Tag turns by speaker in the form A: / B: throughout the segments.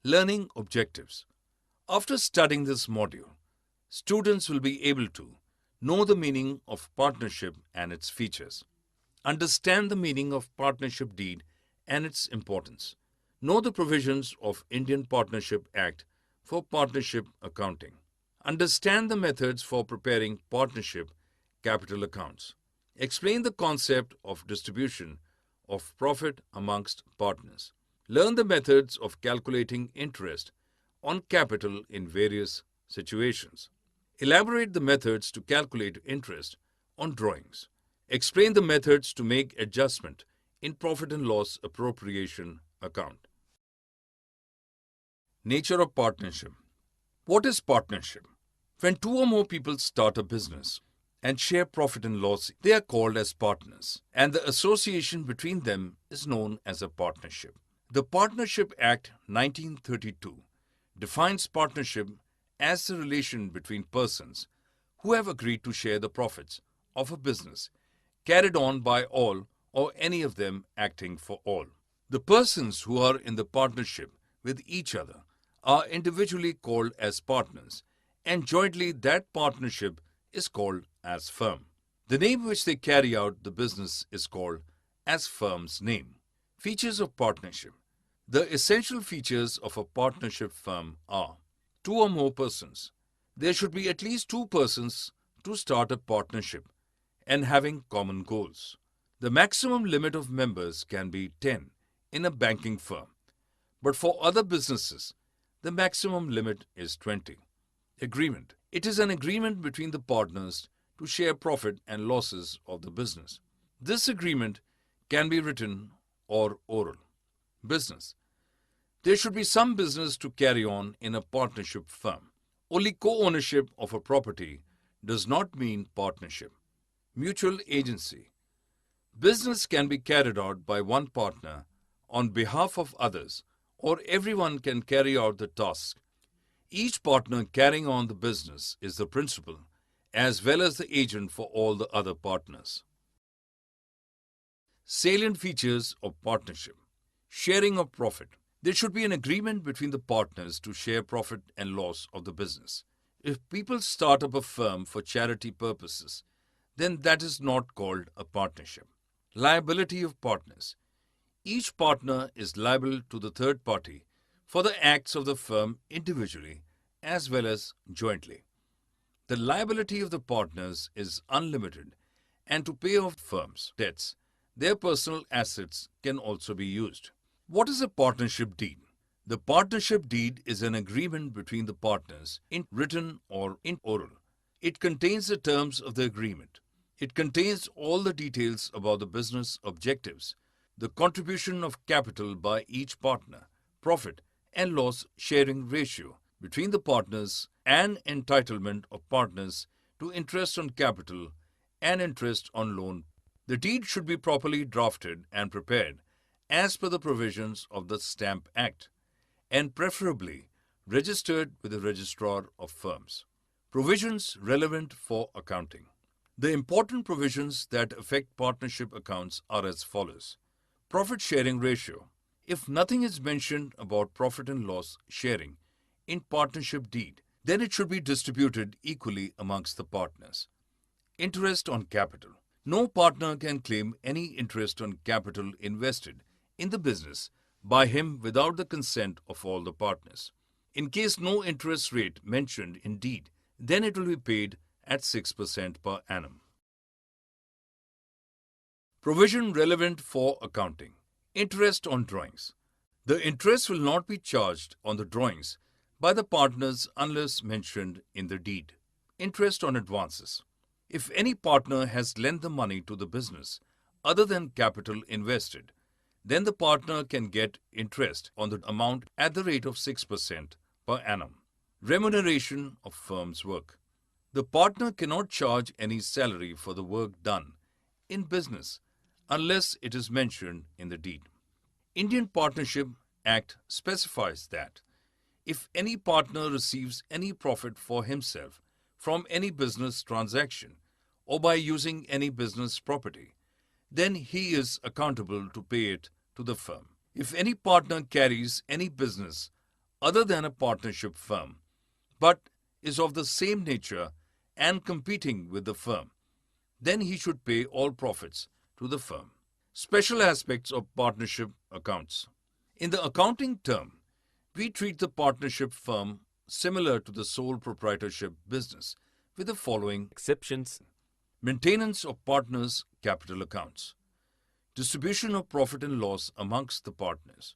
A: Learning objectives. After studying this module, students will be able to know the meaning of partnership and its features, understand the meaning of partnership deed and its importance, know the provisions of Indian Partnership Act for partnership accounting, understand the methods for preparing partnership capital accounts, explain the concept of distribution of profit amongst partners, learn the methods of calculating interest on capital in various situations, elaborate the methods to calculate interest on drawings, explain the methods to make adjustment in profit and loss appropriation account. Nature of partnership. What is partnership? When two or more people start a business and share profit and loss, they are called as partners, and the association between them is known as a partnership. The Partnership Act 1932 defines partnership as the relation between persons who have agreed to share the profits of a business carried on by all or any of them acting for all. The persons who are in the partnership with each other are individually called as partners, and jointly that partnership is called as firm. The name which they carry out the business is called as firm's name. Features of partnership. The essential features of a partnership firm are two or more persons. There should be at least two persons to start a partnership and having common goals. The maximum limit of members can be 10 in a banking firm, but for other businesses, the maximum limit is 20. Agreement. It is an agreement between the partners to share profit and losses of the business. This agreement can be written or oral. Business. There should be some business to carry on in a partnership firm. Only co-ownership of a property does not mean partnership. Mutual agency. Business can be carried out by one partner on behalf of others, or everyone can carry out the task. Each partner carrying on the business is the principal as well as the agent for all the other partners. Salient features of partnership. Sharing of profit. There should be an agreement between the partners to share profit and loss of the business. If people start up a firm for charity purposes, then that is not called a partnership. Liability of partners. Each partner is liable to the third party for the acts of the firm individually as well as jointly. The liability of the partners is unlimited, and to pay off firms' debts, their personal assets can also be used. What is a partnership deed? The partnership deed is an agreement between the partners in written or in oral. It contains the terms of the agreement. It contains all the details about the business objectives, the contribution of capital by each partner, profit and loss sharing ratio between the partners, and entitlement of partners to interest on capital and interest on loan. The deed should be properly drafted and prepared as per the provisions of the Stamp Act, and preferably registered with the Registrar of Firms. Provisions relevant for accounting. The important provisions that affect partnership accounts are as follows. Profit sharing ratio. If nothing is mentioned about profit and loss sharing in partnership deed, then it should be distributed equally amongst the partners. Interest on capital. No partner can claim any interest on capital invested in the business by him without the consent of all the partners. In case no interest rate mentioned in deed, then it will be paid at 6% per annum. Provision relevant for accounting. Interest on drawings. The interest will not be charged on the drawings by the partners unless mentioned in the deed. Interest on advances. If any partner has lent the money to the business other than capital invested, then the partner can get interest on the amount at the rate of 6% per annum. Remuneration of firm's work. The partner cannot charge any salary for the work done in business unless it is mentioned in the deed. Indian Partnership Act specifies that if any partner receives any profit for himself from any business transaction or by using any business property, then he is accountable to pay it to the firm. If any partner carries any business other than a partnership firm, but is of the same nature and competing with the firm, then he should pay all profits to the firm. Special aspects of partnership accounts. In the accounting term, we treat the partnership firm similar to the sole proprietorship business with the following exceptions: maintenance of partners' capital accounts, distribution of profit and loss amongst the partners,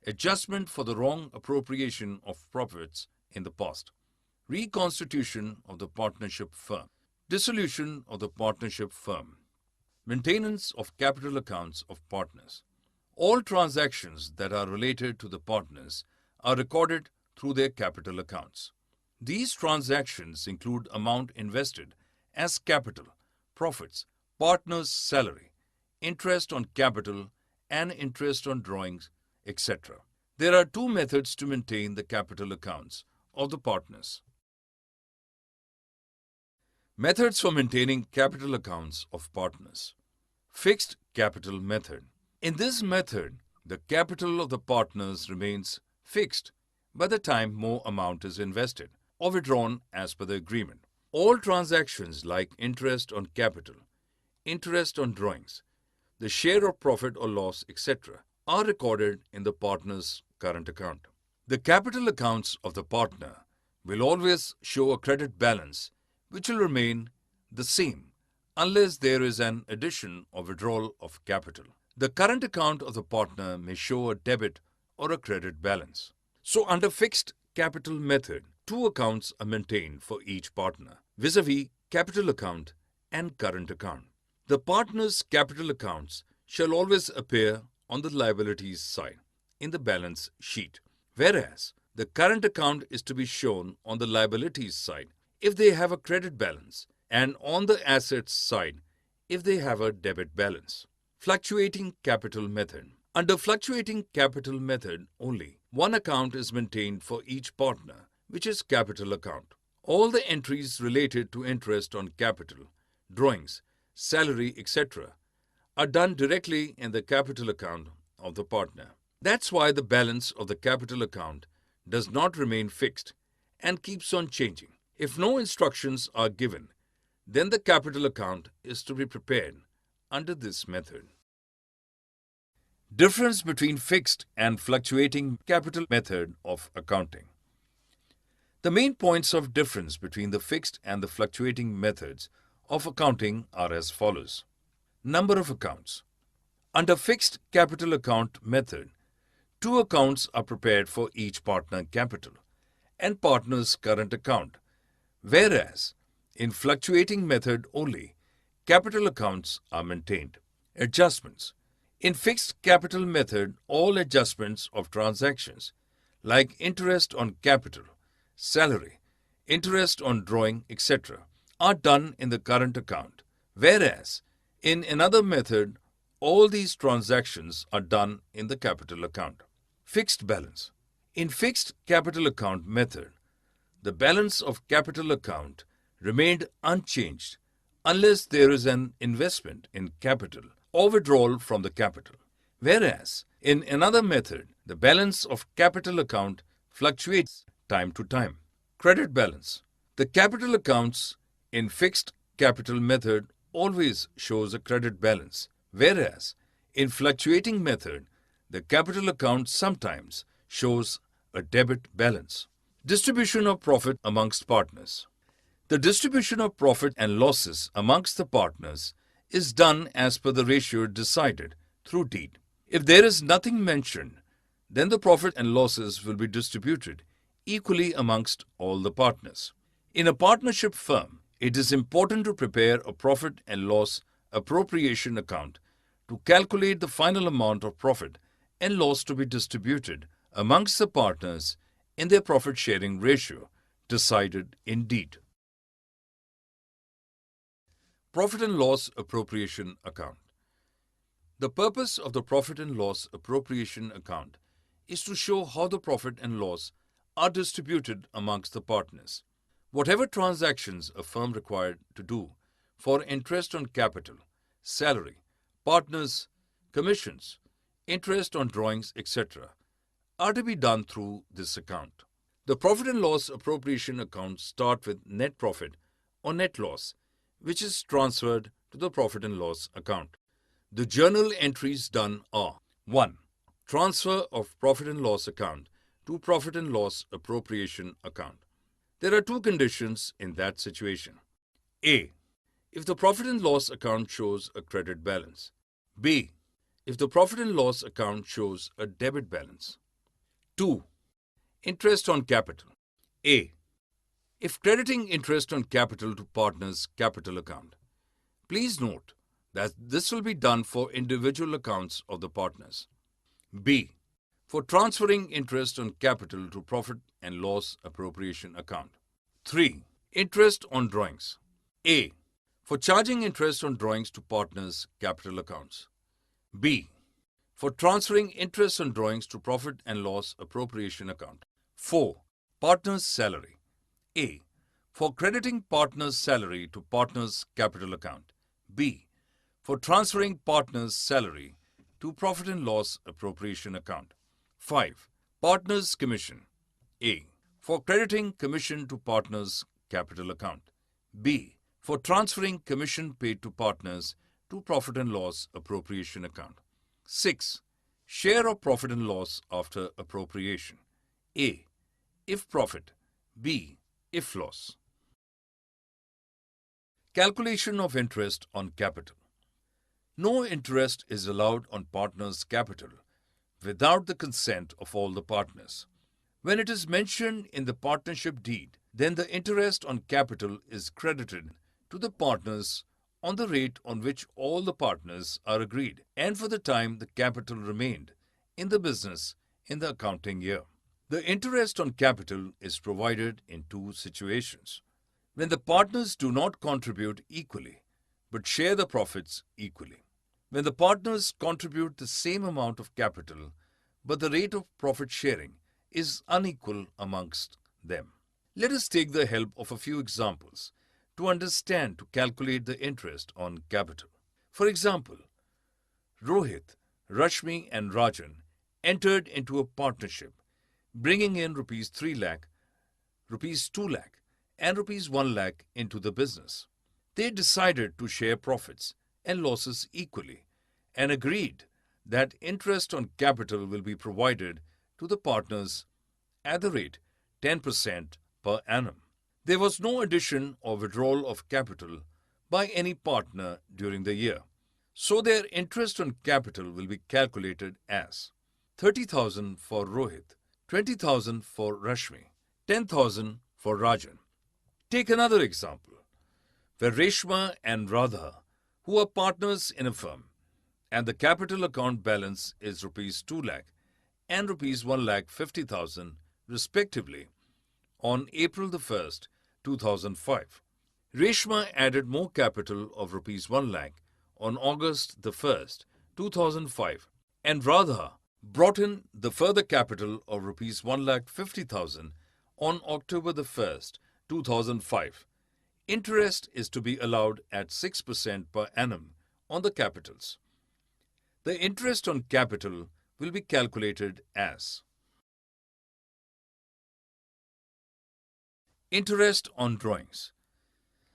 A: adjustment for the wrong appropriation of profits in the past, reconstitution of the partnership firm, dissolution of the partnership firm, maintenance of capital accounts of partners. All transactions that are related to the partners are recorded through their capital accounts. These transactions include amount invested as capital, profits, partners' salary, interest on capital, and interest on drawings, etc. There are two methods to maintain the capital accounts of the partners. Methods for maintaining capital accounts of partners. Fixed capital method. In this method, the capital of the partners remains fixed by the time more amount is invested or withdrawn as per the agreement. All transactions like interest on capital, interest on drawings, the share of profit or loss, etc., are recorded in the partner's current account. The capital accounts of the partner will always show a credit balance which will remain the same unless there is an addition or withdrawal of capital. The current account of the partner may show a debit or a credit balance. So under fixed capital method, two accounts are maintained for each partner, vis-a-vis capital account and current account. The partner's capital accounts shall always appear on the liabilities side in the balance sheet, whereas the current account is to be shown on the liabilities side if they have a credit balance and on the assets side if they have a debit balance. Fluctuating capital method. Under fluctuating capital method only, one account is maintained for each partner, which is capital account. All the entries related to interest on capital, drawings, salary, etc. are done directly in the capital account of the partner. That's why the balance of the capital account does not remain fixed and keeps on changing. If no instructions are given, then the capital account is to be prepared under this method. Difference between fixed and fluctuating capital method of accounting. The main points of difference between the fixed and the fluctuating methods of accounting are as follows. Number of accounts. Under fixed capital account method, two accounts are prepared for each partner capital and partner's current account, whereas in fluctuating method only, capital accounts are maintained. Adjustments. In fixed capital method, all adjustments of transactions like interest on capital, salary, interest on drawing, etc. are done in the current account, whereas in another method, all these transactions are done in the capital account. Fixed balance. In fixed capital account method, the balance of capital account remained unchanged unless there is an investment in capital or withdrawal from the capital, whereas in another method, the balance of capital account fluctuates time to time. Credit balance. The capital accounts in fixed capital method always shows a credit balance, whereas in fluctuating method, the capital account sometimes shows a debit balance. Distribution of profit amongst partners. The distribution of profit and losses amongst the partners is done as per the ratio decided through deed. If there is nothing mentioned, then the profit and losses will be distributed equally amongst all the partners. In a partnership firm, it is important to prepare a profit and loss appropriation account to calculate the final amount of profit and loss to be distributed amongst the partners in their profit-sharing ratio decided in deed. Profit and loss appropriation account. The purpose of the profit and loss appropriation account is to show how the profit and loss are distributed amongst the partners. Whatever transactions a firm required to do for interest on capital, salary, partners, commissions, interest on drawings, etc., are to be done through this account. The profit and loss appropriation accounts start with net profit or net loss, which is transferred to the profit and loss account. The journal entries done are: 1. Transfer of profit and loss account to profit and loss appropriation account. There are two conditions in that situation. A. If the profit and loss account shows a credit balance. B. If the profit and loss account shows a debit balance. 2. Interest on capital. A. If crediting interest on capital to partner's capital account. Please note that this will be done for individual accounts of the partners. B. For transferring interest on capital to profit and loss appropriation account. 3. Interest on drawings. A. For charging interest on drawings to partners' capital accounts. B. For transferring interest on drawings to profit and loss appropriation account. 4. Partner's salary. A. For crediting partner's salary to partner's capital account. B. For transferring partner's salary to profit and loss appropriation account. 5. Partner's commission. A. For crediting commission to partner's capital account. B. For transferring commission paid to partners to profit and loss appropriation account. 6. Share of profit and loss after appropriation. A. If profit. B. If loss. Calculation of interest on capital. No interest is allowed on partners' capital without the consent of all the partners. When it is mentioned in the partnership deed, then the interest on capital is credited to the partners on the rate on which all the partners are agreed and for the time the capital remained in the business in the accounting year. The interest on capital is provided in two situations: when the partners do not contribute equally but share the profits equally; when the partners contribute the same amount of capital but the rate of profit sharing is unequal amongst them. Let us take the help of a few examples to understand to calculate the interest on capital. For example, Rohit, Rashmi and Rajan entered into a partnership, bringing in rupees 3 lakh, rupees 2 lakh and rupees 1 lakh into the business. They decided to share profits and losses equally and agreed that interest on capital will be provided to the partners at the rate 10% per annum. There was no addition or withdrawal of capital by any partner during the year, so their interest on capital will be calculated as 30,000 for Rohit, 20,000 for Rashmi, 10,000 for Rajan. Take another example, where Reshma and Radha, who are partners in a firm, and the capital account balance is rupees 2 lakh and rupees 1,50,000 respectively, on April the 1st, 2005. Reshma added more capital of rupees 1 lakh on August the 1st, 2005, and Radha brought in the further capital of rupees 1,50,000 on October the 1st, 2005. Interest is to be allowed at 6% per annum on the capitals. The interest on capital will be calculated as interest on drawings.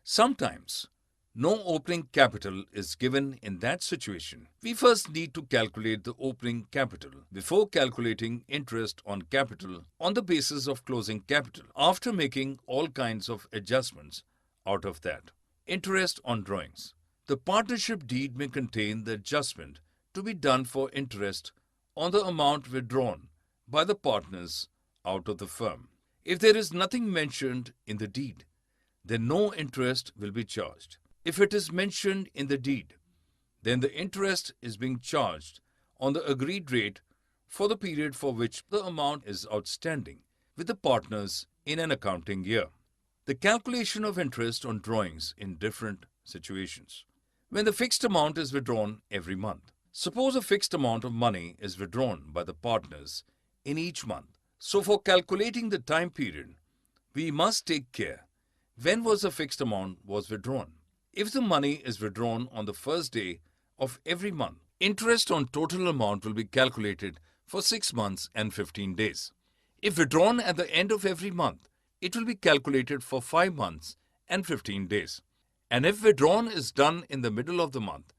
A: Sometimes no opening capital is given. In that situation, we first need to calculate the opening capital before calculating interest on capital on the basis of closing capital, after making all kinds of adjustments out of that. Interest on drawings. The partnership deed may contain the adjustment to be done for interest on the amount withdrawn by the partners out of the firm. If there is nothing mentioned in the deed, then no interest will be charged. If it is mentioned in the deed, then the interest is being charged on the agreed rate for the period for which the amount is outstanding with the partners in an accounting year. The calculation of interest on drawings in different situations. When the fixed amount is withdrawn every month. Suppose a fixed amount of money is withdrawn by the partners in each month. So for calculating the time period, we must take care when was the fixed amount was withdrawn. If the money is withdrawn on the first day of every month, interest on total amount will be calculated for 6 months and 15 days. If withdrawn at the end of every month, it will be calculated for 5 months and 15 days. And if withdrawn is done in the middle of the month,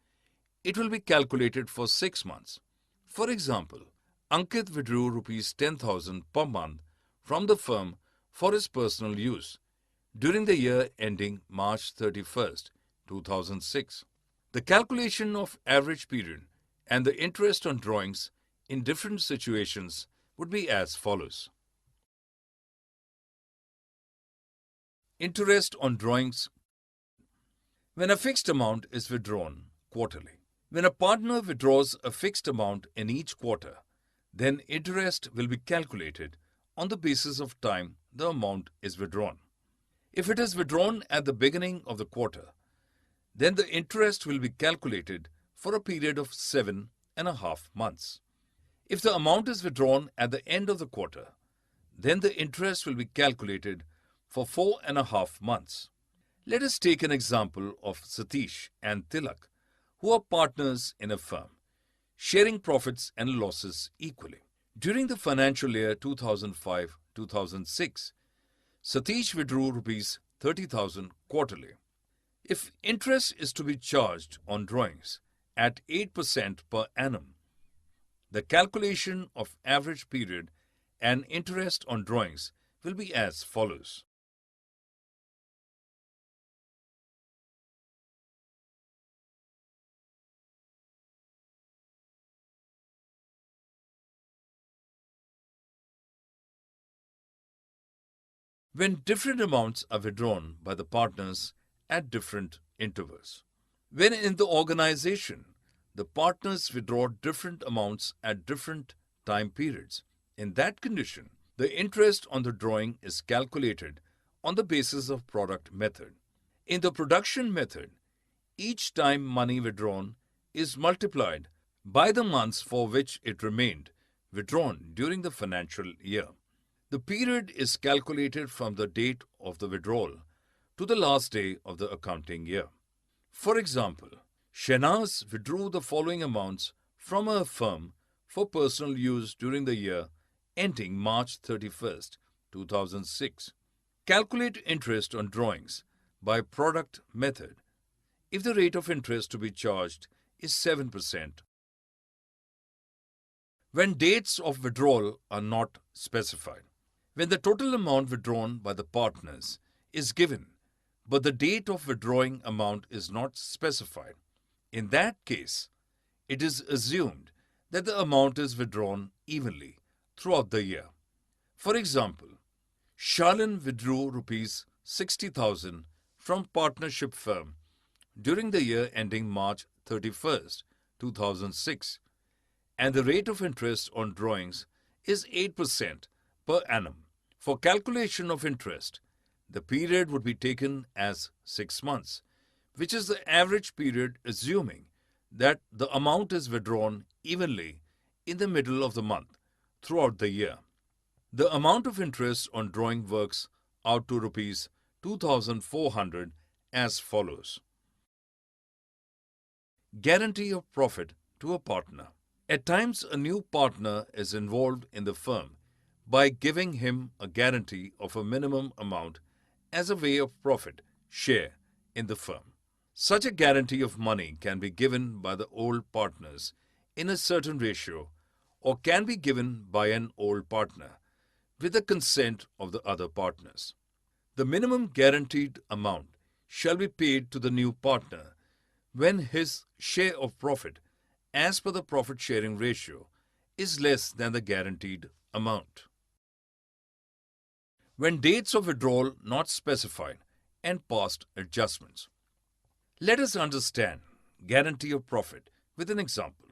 A: it will be calculated for 6 months. For example, Ankit withdrew rupees 10,000 per month from the firm for his personal use during the year ending March 31st, 2006. The calculation of average period and the interest on drawings in different situations would be as follows. Interest on drawings when a fixed amount is withdrawn quarterly. When a partner withdraws a fixed amount in each quarter, then interest will be calculated on the basis of time the amount is withdrawn. If it is withdrawn at the beginning of the quarter, then the interest will be calculated for a period of 7.5 months. If the amount is withdrawn at the end of the quarter, then the interest will be calculated for 4.5 months. Let us take an example of Satish and Tilak, who are partners in a firm, sharing profits and losses equally. During the financial year 2005-2006, Satish withdrew rupees 30,000 quarterly. If interest is to be charged on drawings at 8% per annum, the calculation of average period and interest on drawings will be as follows. When different amounts are withdrawn by the partners at different intervals. When in the organization, the partners withdraw different amounts at different time periods. In that condition, the interest on the drawing is calculated on the basis of product method. In the production method, each time money withdrawn is multiplied by the months for which it remained withdrawn during the financial year. The period is calculated from the date of the withdrawal to the last day of the accounting year. For example, Shehnaz withdrew the following amounts from her firm for personal use during the year ending March 31st, 2006. Calculate interest on drawings by product method if the rate of interest to be charged is 7%. When dates of withdrawal are not specified. When the total amount withdrawn by the partners is given, but the date of withdrawing amount is not specified, in that case, it is assumed that the amount is withdrawn evenly throughout the year. For example, Shalin withdrew rupees 60,000 from partnership firm during the year ending March 31st, 2006, and the rate of interest on drawings is 8% per annum. For calculation of interest, the period would be taken as 6 months, which is the average period assuming that the amount is withdrawn evenly in the middle of the month throughout the year. The amount of interest on drawing works out to rupees 2,400 as follows. Guarantee of profit to a partner. At times, a new partner is involved in the firm by giving him a guarantee of a minimum amount as a way of profit share in the firm. Such a guarantee of money can be given by the old partners in a certain ratio or can be given by an old partner with the consent of the other partners. The minimum guaranteed amount shall be paid to the new partner when his share of profit as per the profit sharing ratio is less than the guaranteed amount. When dates of withdrawal not specified and past adjustments. Let us understand guarantee of profit with an example.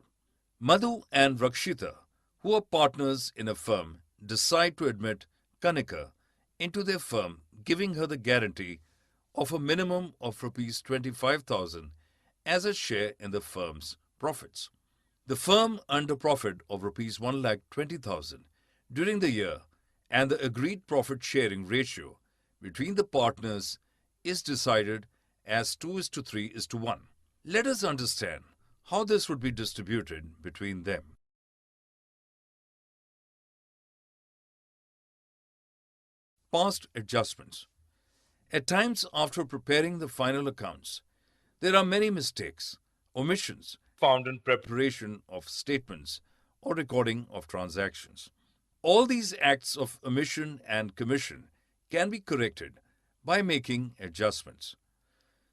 A: Madhu and Rakshita, who are partners in a firm, decide to admit Kanika into their firm, giving her the guarantee of a minimum of rupees 25,000 as a share in the firm's profits. The firm earned a profit of rupees 1,20,000 during the year, and the agreed profit sharing ratio between the partners is decided as 2:3:1. Let us understand how this would be distributed between them. Past adjustments. At times after preparing the final accounts, there are many mistakes, omissions found in preparation of statements or recording of transactions. All these acts of omission and commission can be corrected by making adjustments.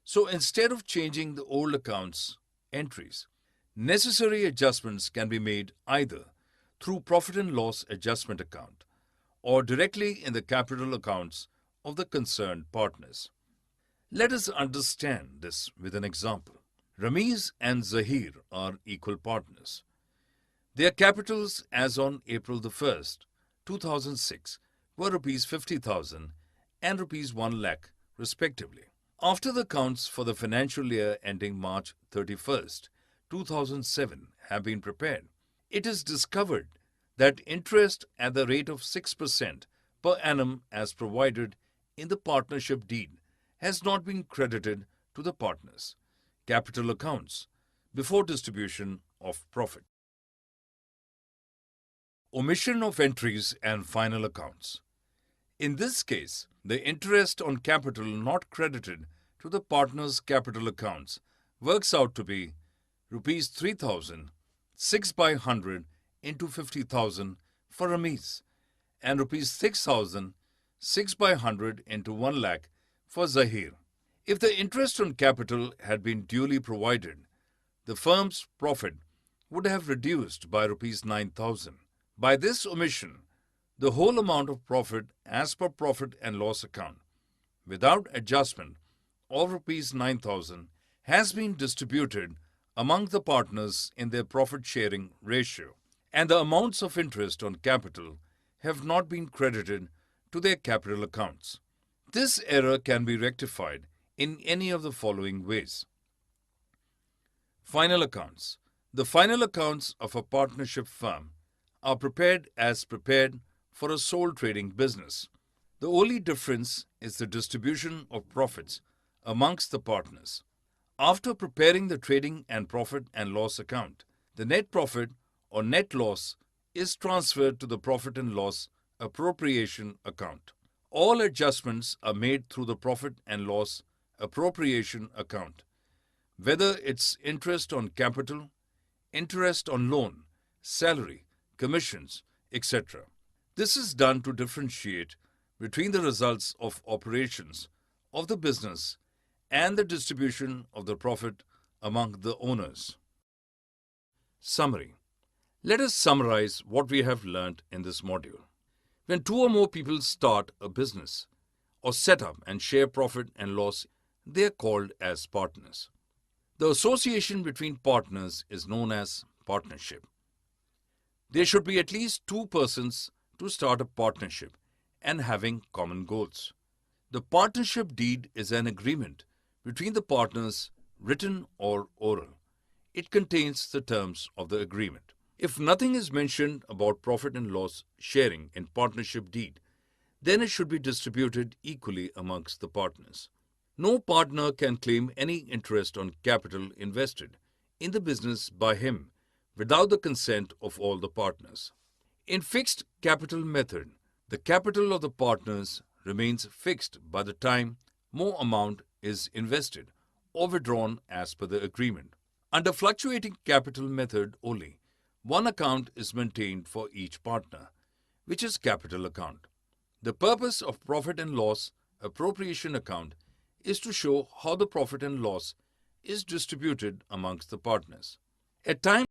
A: So instead of changing the old accounts entries, necessary adjustments can be made either through profit and loss adjustment account or directly in the capital accounts of the concerned partners. Let us understand this with an example. Ramiz and Zahir are equal partners. Their capitals as on April the 1st, 2006 were Rs 50,000 and Rs 1 lakh respectively. After the accounts for the financial year ending March 31st, 2007 have been prepared, it is discovered that interest at the rate of 6% per annum as provided in the partnership deed has not been credited to the partners' capital accounts before distribution of profit. Omission of entries and final accounts. In this case, the interest on capital not credited to the partners' capital accounts works out to be Rs 3,000, 6 by 100 into 50,000 for Ramiz, and Rs 6,000, 6 by 100 into 1 lakh for Zahir. If the interest on capital had been duly provided, the firm's profit would have reduced by Rs 9,000. By this omission, the whole amount of profit as per profit and loss account, without adjustment of Rs 9,000, has been distributed among the partners in their profit-sharing ratio, and the amounts of interest on capital have not been credited to their capital accounts. This error can be rectified in any of the following ways. Final accounts. The final accounts of a partnership firm are prepared as prepared for a sole trading business. The only difference is the distribution of profits amongst the partners. After preparing the trading and profit and loss account, the net profit or net loss is transferred to the profit and loss appropriation account. All adjustments are made through the profit and loss appropriation account, whether it's interest on capital, interest on loan, salary, commissions, etc. This is done to differentiate between the results of operations of the business and the distribution of the profit among the owners. Summary. Let us summarize what we have learned in this module. When two or more people start a business or set up and share profit and loss, they are called as partners. The association between partners is known as partnership. There should be at least two persons to start a partnership and having common goals. The partnership deed is an agreement between the partners, written or oral. It contains the terms of the agreement. If nothing is mentioned about profit and loss sharing in partnership deed, then it should be distributed equally amongst the partners. No partner can claim any interest on capital invested in the business by him without the consent of all the partners. In fixed capital method, the capital of the partners remains fixed by the time more amount is invested or withdrawn as per the agreement. Under fluctuating capital method only, one account is maintained for each partner, which is capital account. The purpose of profit and loss appropriation account is to show how the profit and loss is distributed amongst the partners. At times,